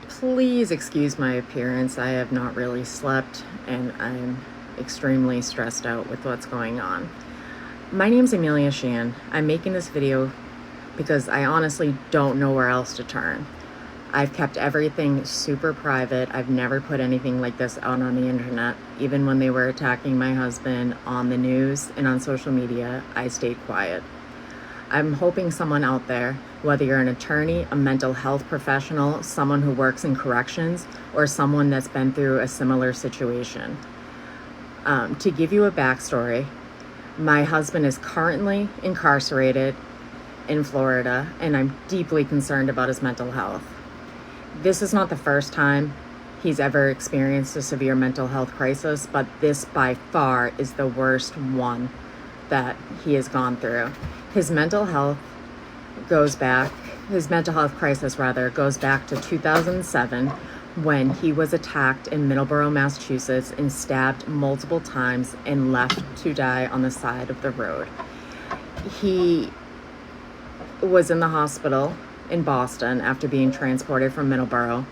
Please excuse my appearance. I have not really slept and I'm extremely stressed out with what's going on. My name's Amelia Shan. I'm making this video because I honestly don't know where else to turn. I've kept everything super private. I've never put anything like this out on the internet. Even when they were attacking my husband on the news and on social media, I stayed quiet. I'm hoping someone out there, whether you're an attorney, a mental health professional, someone who works in corrections, or someone that's been through a similar situation. To give you a backstory, my husband is currently incarcerated in Florida, and I'm deeply concerned about his mental health. This is not the first time he's ever experienced a severe mental health crisis, but this by far is the worst one that he has gone through. His mental health crisis goes back to 2007 when he was attacked in Middleborough, Massachusetts and stabbed multiple times and left to die on the side of the road. He was in the hospital in Boston after being transported from Middleborough.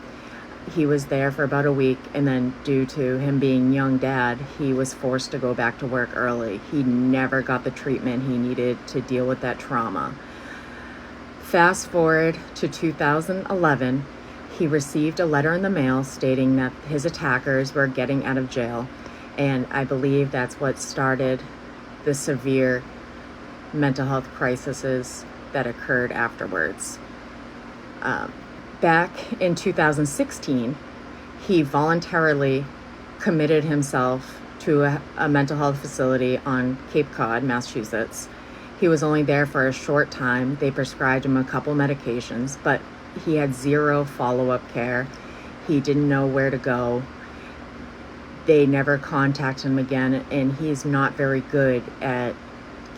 He was there for about a week, and then due to him being young dad, he was forced to go back to work early. He never got the treatment he needed to deal with that trauma. Fast forward to 2011, he received a letter in the mail stating that his attackers were getting out of jail, and I believe that's what started the severe mental health crises that occurred afterwards. Back in 2016, he voluntarily committed himself to a mental health facility on Cape Cod, Massachusetts. He was only there for a short time. They prescribed him a couple medications, but he had zero follow-up care. He didn't know where to go. They never contacted him again, and he's not very good at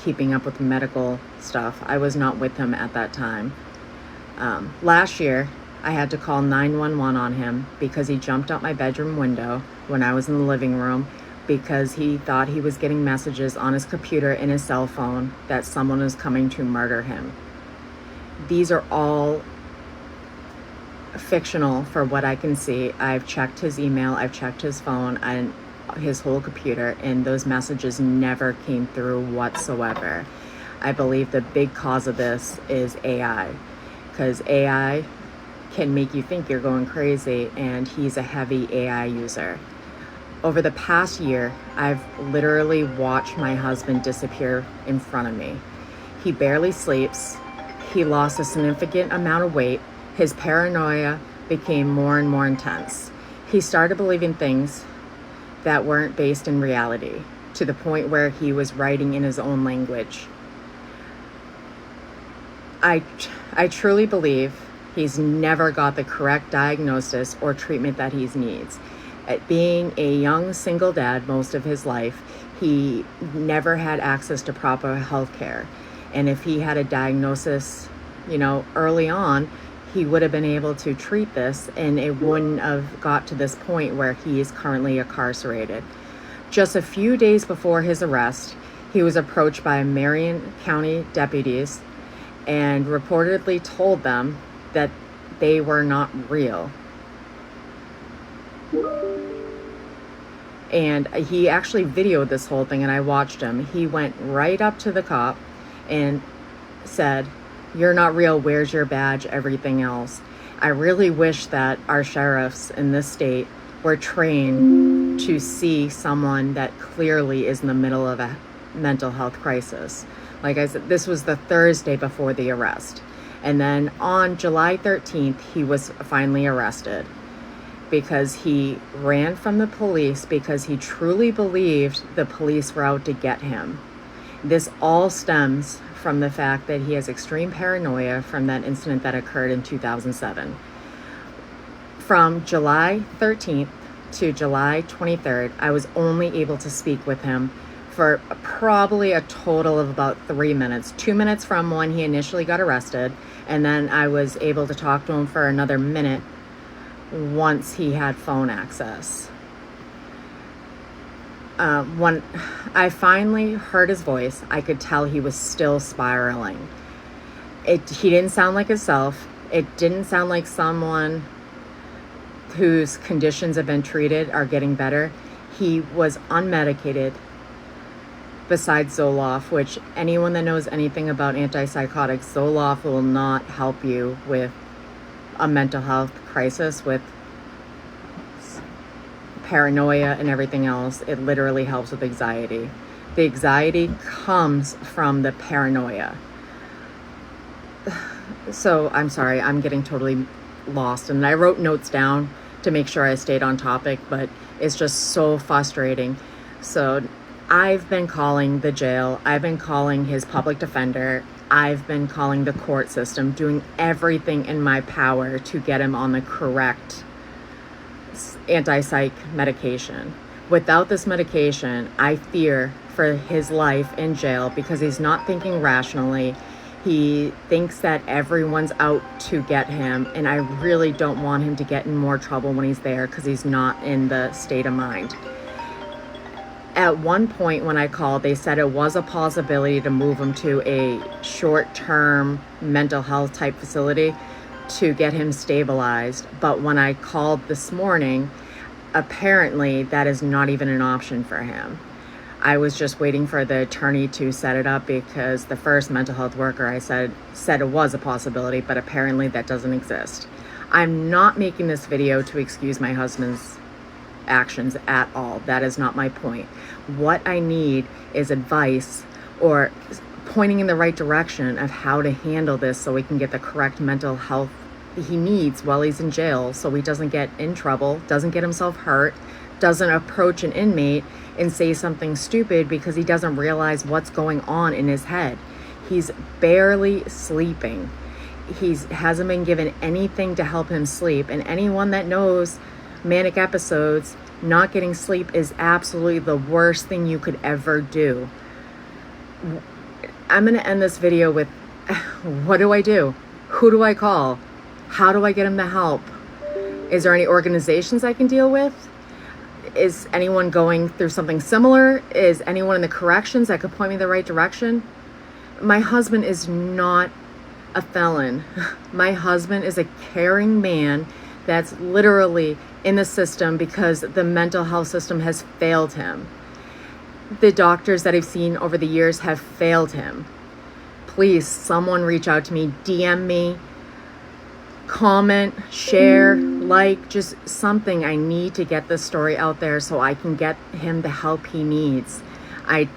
keeping up with medical stuff. I was not with him at that time. Last year, I had to call 911 on him because he jumped out my bedroom window when I was in the living room because he thought he was getting messages on his computer and his cell phone that someone was coming to murder him. These are all fictional for what I can see. I've checked his email, I've checked his phone and his whole computer, and those messages never came through whatsoever. I believe the big cause of this is AI, because AI can make you think you're going crazy, and he's a heavy AI user. Over the past year, I've literally watched my husband disappear in front of me. He barely sleeps. He lost a significant amount of weight. His paranoia became more and more intense. He started believing things that weren't based in reality, to the point where he was writing in his own language. I truly believe he's never got the correct diagnosis or treatment that he needs. At being a young single dad most of his life, he never had access to proper health care. And if he had a diagnosis, early on, he would have been able to treat this, and it wouldn't have got to this point where he is currently incarcerated. Just a few days before his arrest, he was approached by Marion County deputies and reportedly told them that they were not real. And he actually videoed this whole thing, and I watched him. He went right up to the cop and said, "You're not real, where's your badge, everything else." I really wish that our sheriffs in this state were trained to see someone that clearly is in the middle of a mental health crisis. Like I said, this was the Thursday before the arrest. And then on July 13th, he was finally arrested because he ran from the police because he truly believed the police were out to get him. This all stems from the fact that he has extreme paranoia from that incident that occurred in 2007. From July 13th to July 23rd, I was only able to speak with him for probably a total of about 3 minutes. 2 minutes from when he initially got arrested, and then I was able to talk to him for another minute once he had phone access. When I finally heard his voice, I could tell he was still spiraling. He didn't sound like himself. It didn't sound like someone whose conditions have been treated are getting better. He was unmedicated besides Zoloft, which anyone that knows anything about antipsychotics, Zoloft will not help you with a mental health crisis, with paranoia and everything else. It literally helps with anxiety. The anxiety comes from the paranoia. So I'm sorry, I'm getting totally lost, and I wrote notes down to make sure I stayed on topic, but it's just so frustrating. So I've been calling the jail, I've been calling his public defender, I've been calling the court system, doing everything in my power to get him on the correct anti-psych medication. Without this medication, I fear for his life in jail because he's not thinking rationally. He thinks that everyone's out to get him, and I really don't want him to get in more trouble when he's there because he's not in the state of mind. At one point when I called, they said it was a possibility to move him to a short-term mental health type facility to get him stabilized. But when I called this morning, apparently that is not even an option for him. I was just waiting for the attorney to set it up because the first mental health worker I said it was a possibility, but apparently that doesn't exist. I'm not making this video to excuse my husband's actions at all. That is not my point. What I need is advice or pointing in the right direction of how to handle this so we can get the correct mental health he needs while he's in jail, so he doesn't get in trouble, doesn't get himself hurt, doesn't approach an inmate and say something stupid because he doesn't realize what's going on in his head. He's barely sleeping. He hasn't been given anything to help him sleep, and anyone that knows manic episodes, not getting sleep is absolutely the worst thing you could ever do. I'm going to end this video with, what do I do? Who do I call? How do I get him the help? Is there any organizations I can deal with? Is anyone going through something similar? Is anyone in the corrections that could point me in the right direction? My husband is not a felon. My husband is a caring man that's literally in the system because the mental health system has failed him. The doctors that I've seen over the years have failed him. Please, someone reach out to me, DM me, comment, share, like, just something. I need to get this story out there so I can get him the help he needs. I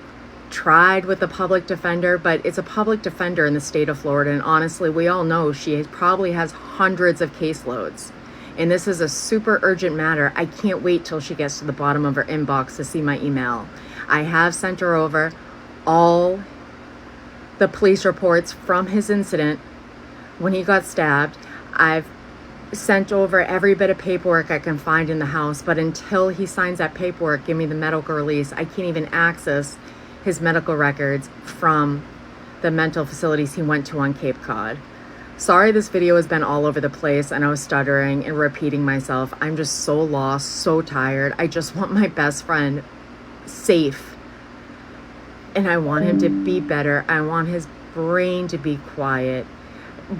tried with the public defender, but it's a public defender in the state of Florida, and honestly, we all know she probably has hundreds of caseloads. And this is a super urgent matter. I can't wait till she gets to the bottom of her inbox to see my email. I have sent her over all the police reports from his incident when he got stabbed. I've sent over every bit of paperwork I can find in the house, but until he signs that paperwork, give me the medical release, I can't even access his medical records from the mental facilities he went to on Cape Cod. Sorry this video has been all over the place and I was stuttering and repeating myself. I'm just so lost, so tired. I just want my best friend safe. And I want him to be better. I want his brain to be quiet.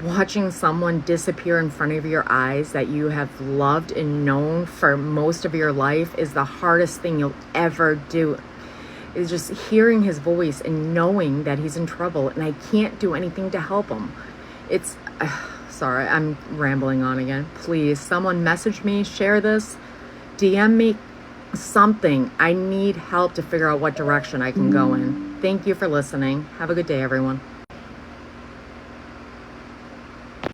Watching someone disappear in front of your eyes that you have loved and known for most of your life is the hardest thing you'll ever do. Is just hearing his voice and knowing that he's in trouble and I can't do anything to help him. It's, sorry, I'm rambling on again. Please, someone message me, share this, DM me, something. I need help to figure out what direction I can go in. Thank you for listening. Have a good day, everyone.